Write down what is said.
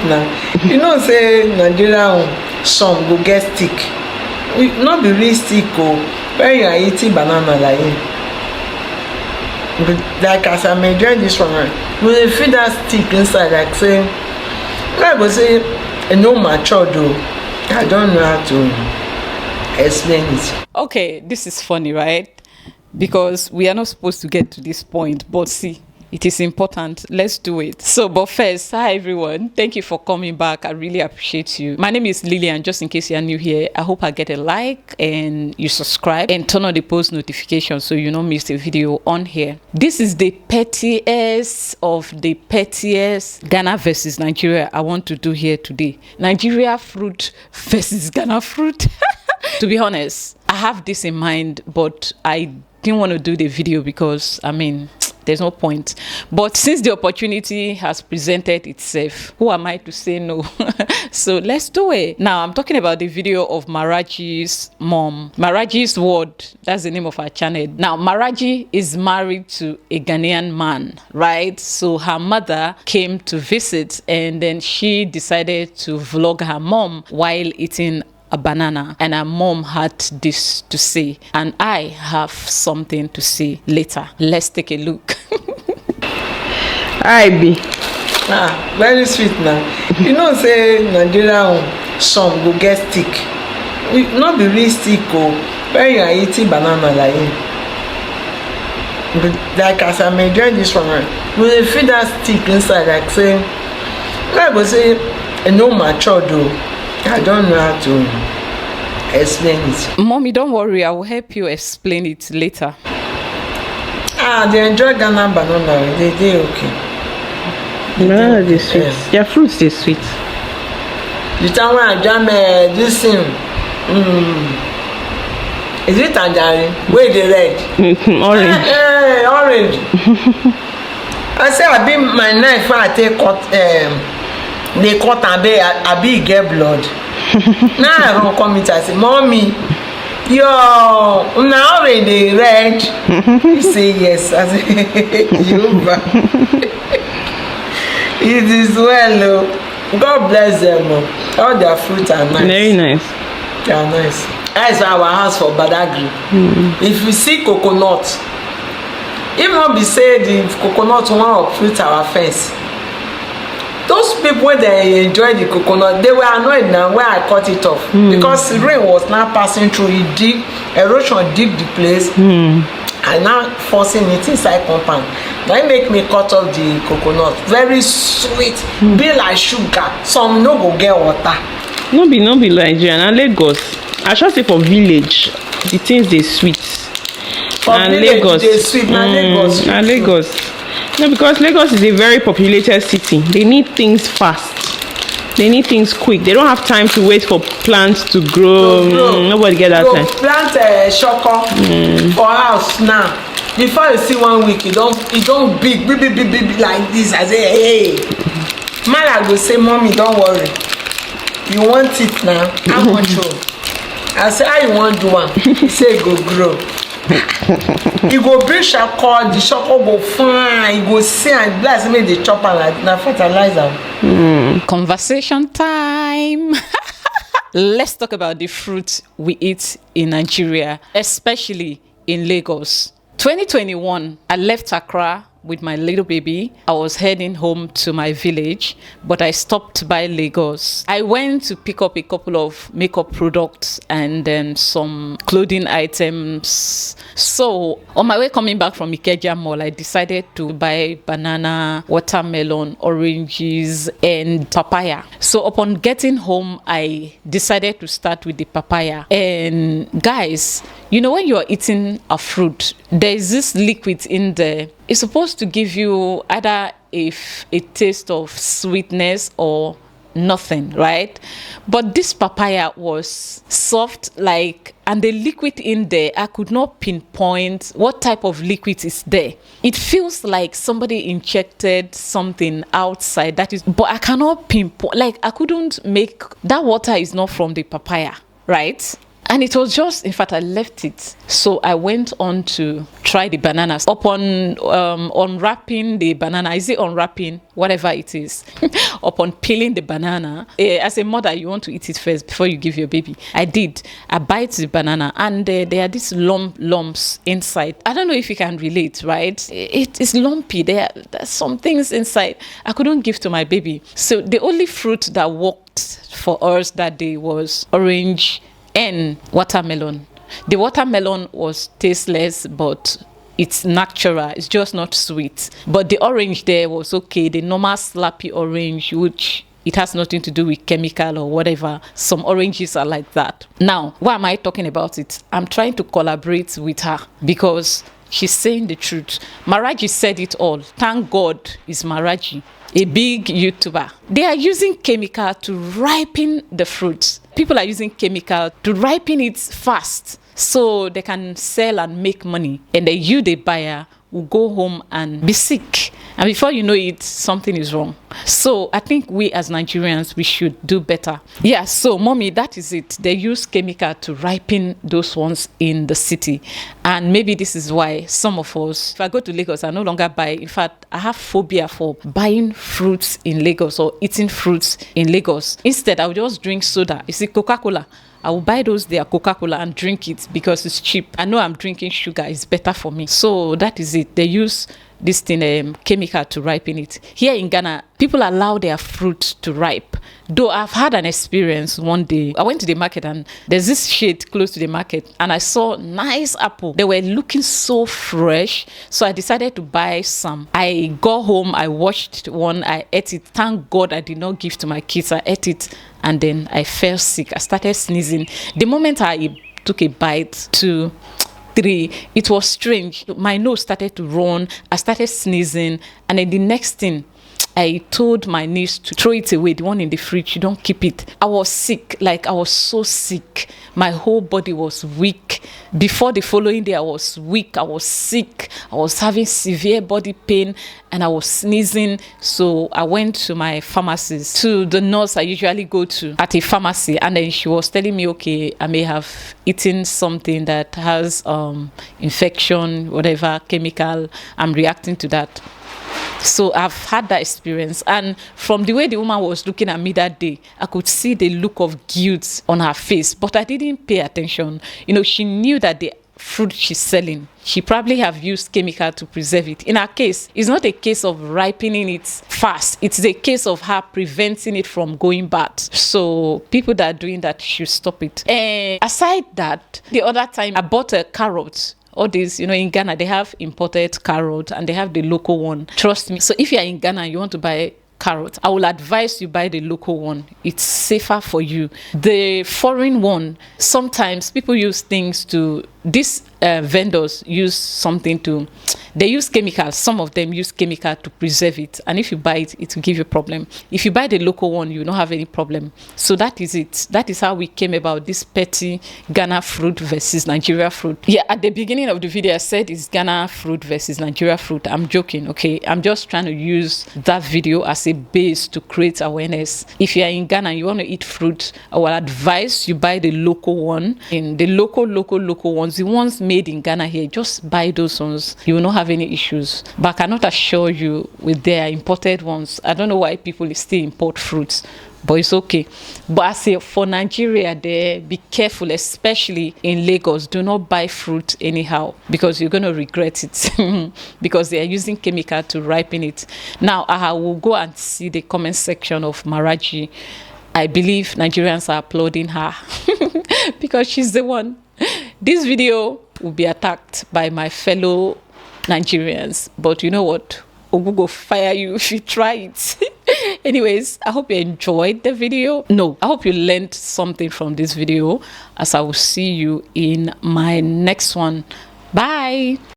now. You know, say Nigerian some go get stick. We not be real stick when you are eating banana like it. Like as I'm enjoying this one, we dey feel that stick inside like say, I go say, no mature though. I don't know how to explain it. Okay, this is funny, right? Because we are not supposed to get to this point, but see, it is important. Let's do it. So, but first, hi everyone. Thank you for coming back. I really appreciate you. My name is Lillian. Just in case you are new here, I hope I get a like and you subscribe and turn on the post notification so you don't miss a video on here. This is the pettiest of the pettiest Ghana versus Nigeria I want to do here today. Nigeria fruit versus Ghana fruit. To be honest, I have this in mind, but I didn't want to do the video because, I mean, there's no point. But since the opportunity has presented itself, who am I to say no? So let's do it. Now, I'm talking about the video of Maraji's mom. Maraji's World, that's the name of her channel. Now, Maraji is married to a Ghanaian man, right? So her mother came to visit and then she decided to vlog her mom while eating a banana, and her mom had this to say, and I have something to say later. Let's take a look. Hi B. Very sweet now. You know, say Nigerian some go get stick. We not be real stick when you are eating banana like it. Like as I'm enjoying this one, we dey feel that stick inside like say, I go say, no mature though. I don't know how to explain it. Mommy, don't worry. I will help you explain it later. They enjoy Ghana banana. They okay. Banana is sweet. Yeah. Their fruits is sweet. The time when I jam this thing, is it tangerine? Where the red? Orange. Orange. I say I be my knife when I take cut. They cut and I be get blood. Now I don't come it. I say, mommy, yo, now already red. You say yes. I say, Jehovah. It is well. God bless them. All their fruit are nice. Very nice. They are nice. That's our house for Badagry. If you see coconut, if not be say the coconut one uproot our fence. Those people when they enjoy the coconut, they were annoyed now when I cut it off because the rain was now passing through. It dig, erosion dig the place, and now forcing it inside compound. Now it make me cut off the coconut. Very sweet, be like sugar. Some no go get water. No be Nigerian and Lagos. I just say for village, the things they sweet. For and village, Lagos, they sweet. Now Lagos, and Lagos. No, because Lagos is a very populated city. They need things fast. They need things quick. They don't have time to wait for plants to grow. Nobody get that time. Plant shoko for house now. Before you see 1 week, it don't big like this. I say, hey, Mala go say, mommy, don't worry. You want it now? How much? I say, how you want do one? He say, go grow. He go bring shako, the shako go fine. He go see and bless me the chopper like na fertilizer. Conversation time. Let's talk about the fruit we eat in Nigeria, especially in Lagos. 2021, I left Accra with my little baby. I was heading home to my village, but I stopped by Lagos. I went to pick up a couple of makeup products and then some clothing items. So on my way coming back from Ikeja Mall, I decided to buy banana, watermelon, oranges, and papaya. So upon getting home, I decided to start with the papaya. And guys, you know, when you're eating a fruit, there's this liquid in there. It's supposed to give you either a taste of sweetness or nothing, right? But this papaya was soft, like, and the liquid in there, I could not pinpoint what type of liquid is there. It feels like somebody injected something outside, that is, but I cannot pinpoint, like, I couldn't make, that water is not from the papaya, right? And it was just, in fact, I left it. So I went on to try the bananas. Upon unwrapping the banana, is it unwrapping? Whatever it is. Upon peeling the banana, as a mother, you want to eat it first before you give your baby. I did. I bite the banana and there are these lumps inside. I don't know if you can relate, right? It is lumpy. There's some things inside I couldn't give to my baby. So the only fruit that worked for us that day was orange and watermelon. The watermelon was tasteless, but it's natural. It's just not sweet. But the orange there was okay. The normal slappy orange, which it has nothing to do with chemical or whatever. Some oranges are like that. Now, why am I talking about it? I'm trying to collaborate with her because she's saying the truth. Maraji said it all. Thank God it's Maraji, a big YouTuber. They are using chemical to ripen the fruits. People are using chemical to ripen it fast so they can sell and make money. And then you, the buyer, will go home and be sick. And before you know it, something is wrong. So I think we as Nigerians, we should do better. Yeah, so mommy, that is it. They use chemical to ripen those ones in the city. And maybe this is why some of us, if I go to Lagos, I no longer buy. In fact, I have phobia for buying fruits in Lagos or eating fruits in Lagos. Instead, I will just drink soda. You see, Coca-Cola. I will buy those there, Coca-Cola, and drink it because it's cheap. I know I'm drinking sugar. It's better for me. So that is it. They use this thing, chemical to ripen it. Here in Ghana, people allow their fruit to ripe. Though I've had an experience one day. I went to the market and there's this shade close to the market and I saw nice apple. They were looking so fresh. So I decided to buy some. I got home, I washed one, I ate it. Thank God I did not give to my kids. I ate it and then I fell sick. I started sneezing. The moment I took a bite, 2, 3, it was strange. My nose started to run. I started sneezing. And then the next thing, I told my niece to throw it away, the one in the fridge. You don't keep it. I was sick. Like, I was so sick. My whole body was weak. Before the following day, I was weak. I was sick. I was having severe body pain and I was sneezing. So I went to my pharmacist, to the nurse I usually go to at a pharmacy. And then she was telling me, okay, I may have eaten something that has infection, whatever, chemical. I'm reacting to that. So I've had that experience, and from the way the woman was looking at me that day, I could see the look of guilt on her face, but I didn't pay attention. You know, she knew that the fruit she's selling, she probably have used chemical to preserve it. In her case, it's not a case of ripening it fast. It's a case of her preventing it from going bad. So people that are doing that should stop it. And aside that, the other time I bought a carrot. All these, you know, in Ghana, they have imported carrot and they have the local one. Trust me. So if you're in Ghana and you want to buy carrot, I will advise you buy the local one. It's safer for you. The foreign one, sometimes people use things to, these vendors use something to, they use chemicals. Some of them use chemical to preserve it. And if you buy it, it will give you a problem. If you buy the local one, you will not have any problem. So that is it. That is how we came about this petty Ghana fruit versus Nigeria fruit. Yeah, at the beginning of the video, I said it's Ghana fruit versus Nigeria fruit. I'm joking, okay? I'm just trying to use that video as a base to create awareness. If you're in Ghana and you want to eat fruit, I will advise you buy the local one. In the local ones, the ones made in Ghana here, just buy those ones. You will not have any issues. But I cannot assure you with their imported ones. I don't know why people still import fruits, but it's okay. But I say for Nigeria there, be careful, especially in Lagos. Do not buy fruit anyhow because you're going to regret it because they are using chemical to ripen it. Now I will go and see the comment section of Maraji. I believe Nigerians are applauding her because she's the one. This video will be attacked by my fellow Nigerians, but you know what? Ogu go fire you if you try it. Anyways, I hope you enjoyed the video. No, I hope you learned something from this video, as I will see you in my next one. Bye.